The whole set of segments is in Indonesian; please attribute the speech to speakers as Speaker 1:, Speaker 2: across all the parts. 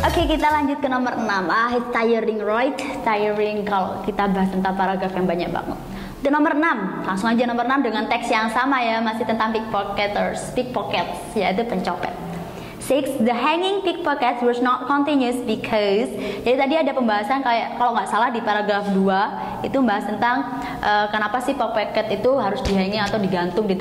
Speaker 1: Oke, kita lanjut ke nomor 6. It's tiring, right? Tiring kalau kita bahas tentang paragraf yang banyak banget. Di nomor 6, langsung aja nomor 6 dengan teks yang sama ya, masih tentang pickpockets, yaitu pencopet. 6. The hanging pickpockets was not continuous because, jadi tadi ada pembahasan kayak kalau nggak salah di paragraf 2 itu membahas tentang kenapa sih pickpocket itu harus dihanging atau digantung di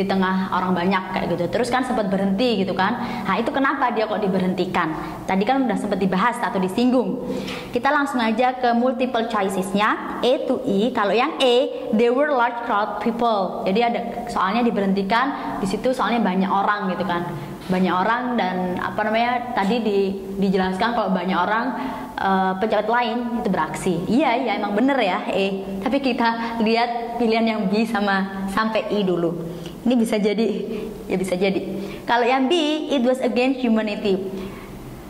Speaker 1: tengah orang banyak kayak gitu. Terus kan sempat berhenti gitu kan. Nah, itu kenapa dia kok diberhentikan? Tadi kan udah sempat dibahas atau disinggung. Kita langsung aja ke multiple choicesnya, A to E. Kalau yang A, there were large crowd people. Jadi ada soalnya diberhentikan di situ soalnya banyak orang gitu kan. Banyak orang dan apa namanya? Tadi dijelaskan kalau banyak orang pejabat lain itu beraksi. Iya emang bener ya E. Tapi kita lihat pilihan yang B sampai I dulu. Ini bisa jadi, ya bisa jadi. Kalau yang B, it was against humanity.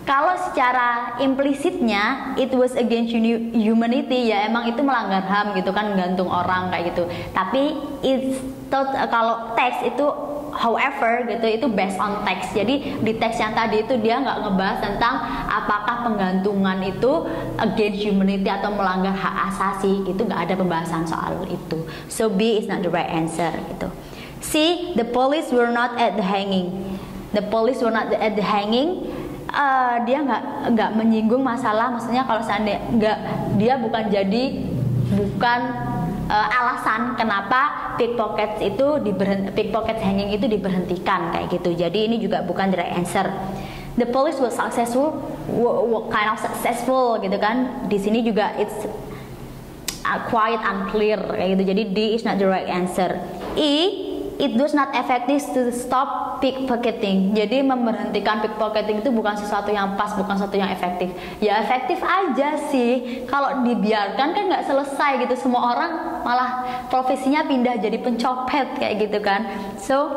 Speaker 1: Kalau secara implisitnya, it was against humanity, ya emang itu melanggar HAM gitu kan, gantung orang kayak gitu. Tapi kalau teks itu, however gitu, itu based on text. Jadi di teks yang tadi itu dia nggak ngebahas tentang apakah penggantungan itu against humanity atau melanggar hak asasi. Itu nggak ada pembahasan soal itu. So B is not the right answer gitu. C, the police were not at the hanging. The police were not at the hanging. Dia nggak menyinggung masalah, maksudnya kalau seandainya dia bukan alasan kenapa pickpocket hanging itu diberhentikan kayak gitu. Jadi ini juga bukan the right answer. The police was successful, what kind of successful gitu kan? Di sini juga it's quite unclear kayak gitu. Jadi D is not the right answer. E, it was not effective to stop pickpocketing. Jadi memberhentikan pickpocketing itu bukan sesuatu yang pas, bukan sesuatu yang efektif. Ya efektif aja sih. Kalau dibiarkan kan nggak selesai gitu. Semua orang malah profesinya pindah jadi pencopet kayak gitu kan. So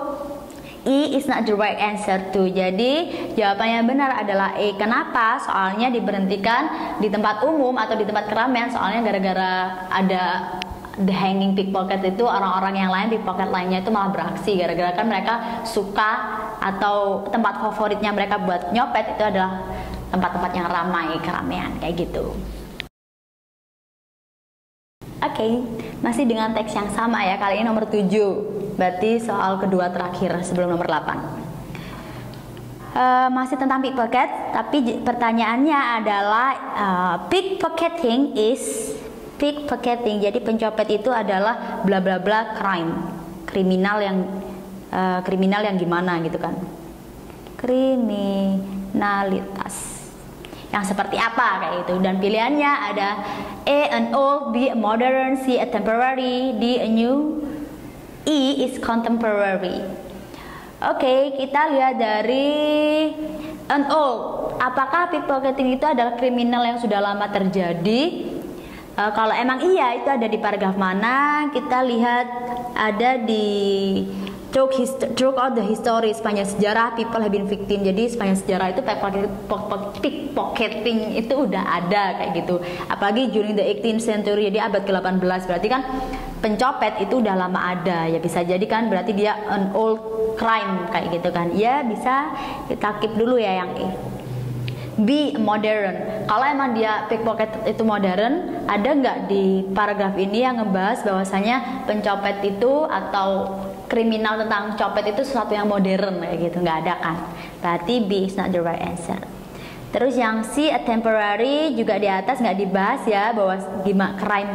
Speaker 1: E is not the right answer too. Jadi jawaban yang benar adalah E. Kenapa? Soalnya diberhentikan di tempat umum atau di tempat keramaian. Soalnya gara-gara ada the hanging pickpocket itu, orang-orang yang lain, pickpocket lainnya itu malah beraksi gara-gara kan mereka suka atau tempat favoritnya mereka buat nyopet itu adalah tempat-tempat yang ramai, keramaian kayak gitu. Oke, masih dengan teks yang sama ya, kali ini nomor 7. Berarti soal kedua terakhir sebelum nomor 8. Masih tentang pickpocket, tapi pertanyaannya adalah pickpocketing. Jadi pencopet itu adalah bla bla bla crime, kriminal yang gimana gitu kan, kriminalitas yang seperti apa kayak gitu. Dan pilihannya ada A, an old, B, a modern, C, a temporary, D, a new, E is contemporary. Oke, kita lihat dari an old. Apakah pickpocketing itu adalah kriminal yang sudah lama terjadi? Kalau emang iya, itu ada di paragraf mana? Kita lihat ada di throughout the history, sepanjang sejarah people have been victim. Jadi sepanjang sejarah itu pickpocketing itu udah ada kayak gitu. Apalagi during the 18th century, jadi abad ke-18. Berarti kan pencopet itu udah lama ada. Ya bisa jadi kan berarti dia an old crime kayak gitu kan. Ya bisa kita keep dulu ya yang E. B, modern. Kalau emang dia pickpocket itu modern, ada nggak di paragraf ini yang ngebahas bahwasanya pencopet itu atau kriminal tentang copet itu sesuatu yang modern kayak gitu? Nggak ada kan? Berarti B is not the right answer. Terus yang C, a temporary, juga di atas nggak dibahas ya bahwa gimana crime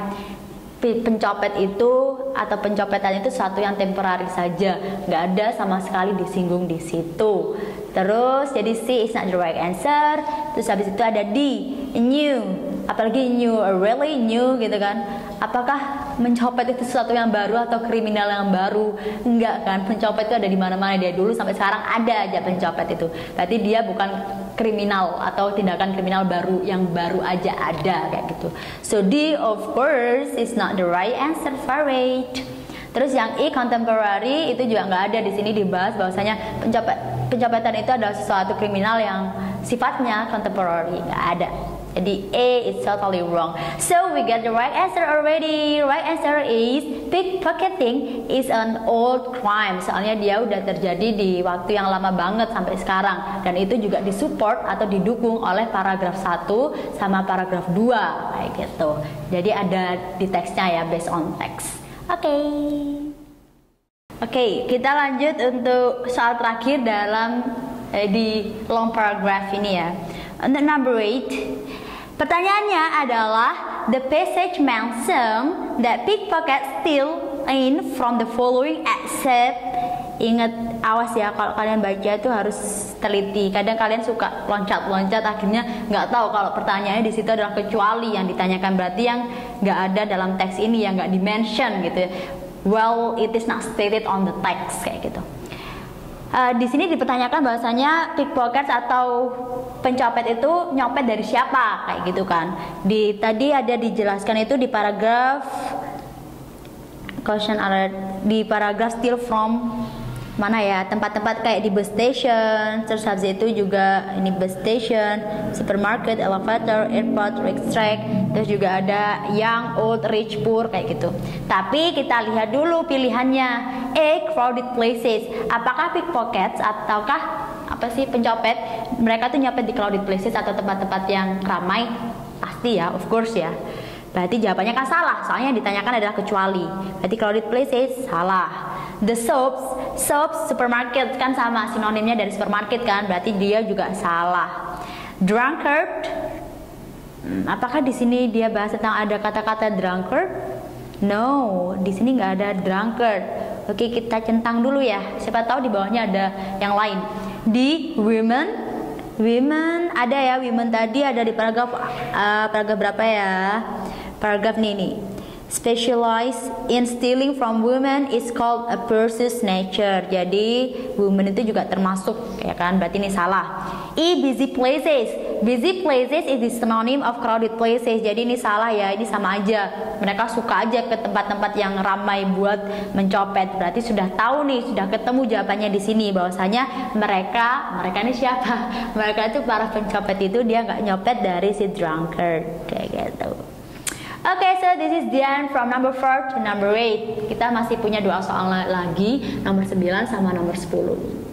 Speaker 1: pencopet itu atau pencopetan itu sesuatu yang temporary saja, nggak ada sama sekali disinggung di situ. Terus jadi C is not the right answer. Terus habis itu ada D, new, apalagi new, really new gitu kan. Apakah mencopet itu sesuatu yang baru atau kriminal yang baru? Enggak kan, pencopet itu ada di mana-mana, dia dulu sampai sekarang ada aja pencopet itu. Berarti dia bukan kriminal atau tindakan kriminal baru yang baru aja ada kayak gitu. So D of course is not the right answer for it. Terus yang E, contemporary, itu juga nggak ada di sini dibahas bahwasanya pencopetan itu adalah sesuatu kriminal yang sifatnya contemporary, nggak ada. Jadi A is totally wrong. So we get the right answer already. Right answer is pickpocketing is an old crime. Soalnya dia udah terjadi di waktu yang lama banget sampai sekarang. Dan itu juga disupport atau didukung oleh paragraf 1 sama paragraf 2 kayak gitu. Jadi ada di teksnya ya, based on text. Oke, kita lanjut untuk soal terakhir dalam di long paragraph ini ya. Untuk number 8, pertanyaannya adalah the passage mentions that pickpockets steal in from the following except. Ingat, awas ya kalau kalian baca itu harus teliti. Kadang kalian suka loncat-loncat akhirnya nggak tahu kalau pertanyaannya di situ adalah kecuali yang ditanyakan, berarti yang nggak ada dalam teks ini, yang nggak dimention gitu. Well, it is not stated on the text kayak gitu. Di sini dipertanyakan bahwasanya pickpockets atau pencopet itu nyopet dari siapa kayak gitu kan. Tadi ada dijelaskan itu di paragraf caution alert, di paragraf steal from mana ya, tempat-tempat kayak di bus station, terus habis itu juga ini bus station, supermarket, elevator, airport, racetrack, terus juga ada young, old, rich, poor kayak gitu. Tapi kita lihat dulu pilihannya. A, crowded places. Apakah pickpockets ataukah apa sih pencopet mereka tuh nyopet di crowded places atau tempat-tempat yang ramai? Pasti ya, of course ya. Berarti jawabannya kan salah, soalnya yang ditanyakan adalah kecuali. Berarti crowded places salah. The shops supermarket kan sama, sinonimnya dari supermarket kan, berarti dia juga salah. Drunkard, apakah di sini dia bahas tentang ada kata-kata drunkard? No, di sini nggak ada drunkard. Oke, kita centang dulu ya. Siapa tahu di bawahnya ada yang lain. Di women ada ya, women tadi ada di paragraf berapa ya? Paragraf nih. Specialized in stealing from women is called a pursuit nature. Jadi women itu juga termasuk ya kan, berarti ini salah. E, busy places. Busy places is the synonym of crowded places. Jadi ini salah ya, ini sama aja. Mereka suka aja ke tempat-tempat yang ramai buat mencopet. Berarti sudah tahu nih, sudah ketemu jawabannya di sini bahwasanya mereka ini siapa? Mereka itu para pencopet itu dia nggak nyopet dari si drunkard kayak gitu. Okay, so this is the end from number 4 to number 8. Kita masih punya 2 soal lagi, nomor 9 sama nomor 10.